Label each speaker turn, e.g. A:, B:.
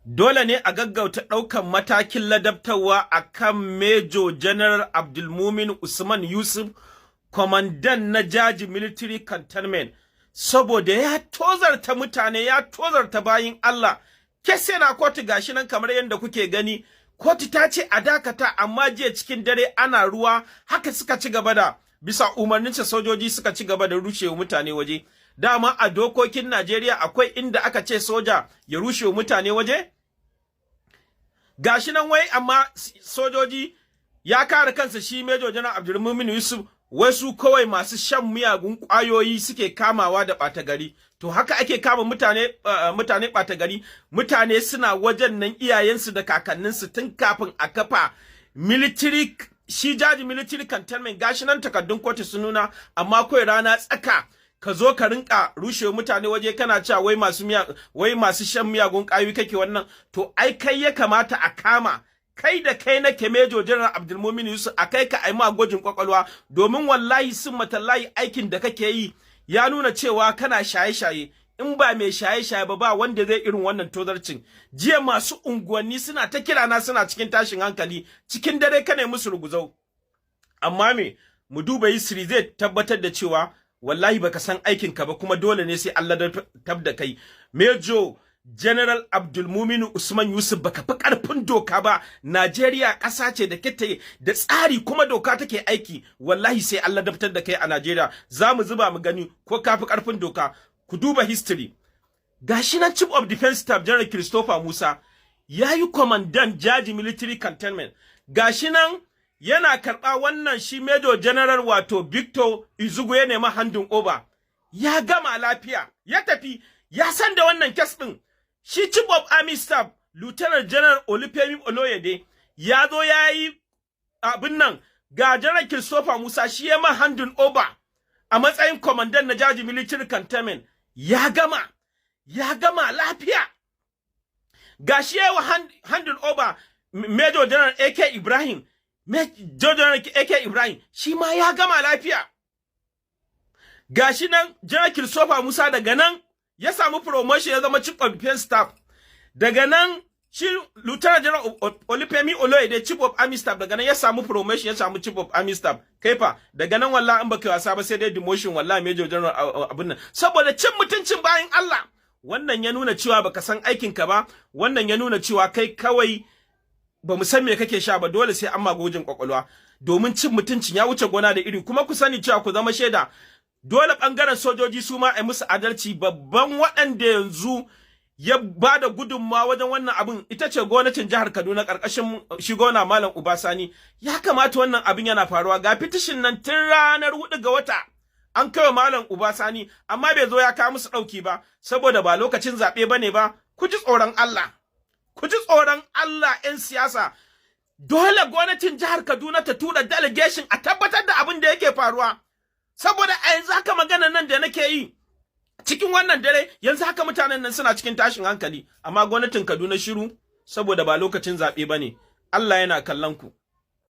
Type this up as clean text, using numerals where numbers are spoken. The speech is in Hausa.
A: Dole ne a gaggauta ɗaukan matakin ladabtarwa a kan Major General Abdulmumin Usman Yusuf, kwamandan na Jaji Military Cantonment, saboda ya tozarta mutane, ya tozarta bayin Allah. Kese na kotu gashi nan kamar yadda kuke gani, kotu ta ce a dakata, amma jiya cikin dare ana ruwa, haka suka ci gaba da, bisa umarninsa sojoji suka ci gaba da rushewa mutane waje. Dama a dokokin Najeriya akwai inda aka ce soja ya rushewa mutane waje? Gashi nan wai amma sojoji ya kare kansa shi Major General Abdulmumin Yusuf, wai su kawai masu shan miyagun ƙwayoyi suke kamawa da ɓata gari. To haka ake kama mutane ɓata gari, mutane suna wajen nan iyayensu da kakanninsu tun kafin a kafa military, shi Jaji Military Cantonment. Gashi nan takardun kotu sun nuna, amma kawai rana tsaka ka zo ka rinka rushe mutane waje kana cewa wai masu shan miyagun ƙayoyi kake wannan. To ai kai ya kamata a kama, kai da kai nake Major General Abdulmumin Yusuf, a kai ka aima gwajin kwakwalwa, domin wallahi sun matallahi aikin da kake yi ya nuna cewa kana shaye-shaye. In ba mai shaye-shaye ba wanda zai irin wannan tozarcin. Jiya masu unguwanni suna ta kirana suna cikin tashin hankali, cikin dare ka ne musu ruguzau. Amma mu duba Yusri zai tabbatar da cewa wallahi baka san aikin ka ba, kuma dole ne sai Allah da tabda kai. Major General Abdulmumin Usman Yusuf, baka fi karfin doka ba. Najeriya ƙasa ce da kake da tsari, kuma doka take aiki. Wallahi sai Allah daftar da kai a Najeriya. Za mu zuba mu gani ko ka fi karfin doka. Ku duba history. Gashi nan Chief of Defense Staff General Christopher Musa yayi commandant Jaji Military Cantonment. Gashi nan yana karɓa wannan shi Major General wato Victor Izugu ya nema handin over. Ya gama lafiya, ya tafi, ya san da wannan kes ɗin. Shi Chief of Army Staff Lieutenant General Olufemi Oloyede ya zo ya yi abin nan ga General Christopher Musa, shi ya ma handin over a matsayin commandant na Jaji Military Cantonment. Ya gama lafiya. Ga shi ya yi handin over Major General AK Ibrahim. Major General AK Ibrahim shi ma ya gama lafiya. Gashi nan General Christopher Musa daga nan ya samu promotion, ya zama Chief of Defense Staff. Daga nan shi Lieutenant General Olufemi Oloyede, Chief of Army Staff, daga nan ya samu promotion, ya samu Chief of Army Staff. Kaifa daga nan wallahi in baka wasa ba sai dai demotion wallahi Major General abun nan, saboda cin mutuncin bayin Allah. Wannan ya nuna cewa baka san aikin ka ba, wannan ya nuna cewa kai kawai ba mu san me kake sha ba. Dole sai an magojin kwakwalwa, domin cin mutuncin ya wuce gona da iri. Kuma ku sani cewa ku zama shaida, dole bangaren sojoji su ma ai musu adalci. Babban waɗanda yanzu ya bada gudunmawa wajen wannan abin ita ce gwamnatin jihar Kaduna karkashin shi gwamna Malam Uba Sani. Ya kamata wannan abin yana faruwa. Ga fitishin nan tun ranar 4 ga wata an kai wa Malam Uba Sani, amma bai zo ya kawo musu ɗauki ba, saboda ba lokacin zaɓe bane ba. Ku ji tsoron Allah. Ku ji tsoron Allah 'yan siyasa. Dole gwamnatin jihar Kaduna ta tura delegation a tabbatar da abin da yake faruwa. Saboda a yanzu haka magana nan da nake yi cikin wannan dare, yanzu haka mutanen nan suna cikin tashin hankali, amma gwamnatin Kaduna shiru, saboda ba lokacin zaɓe bane. Allah yana kallon ku.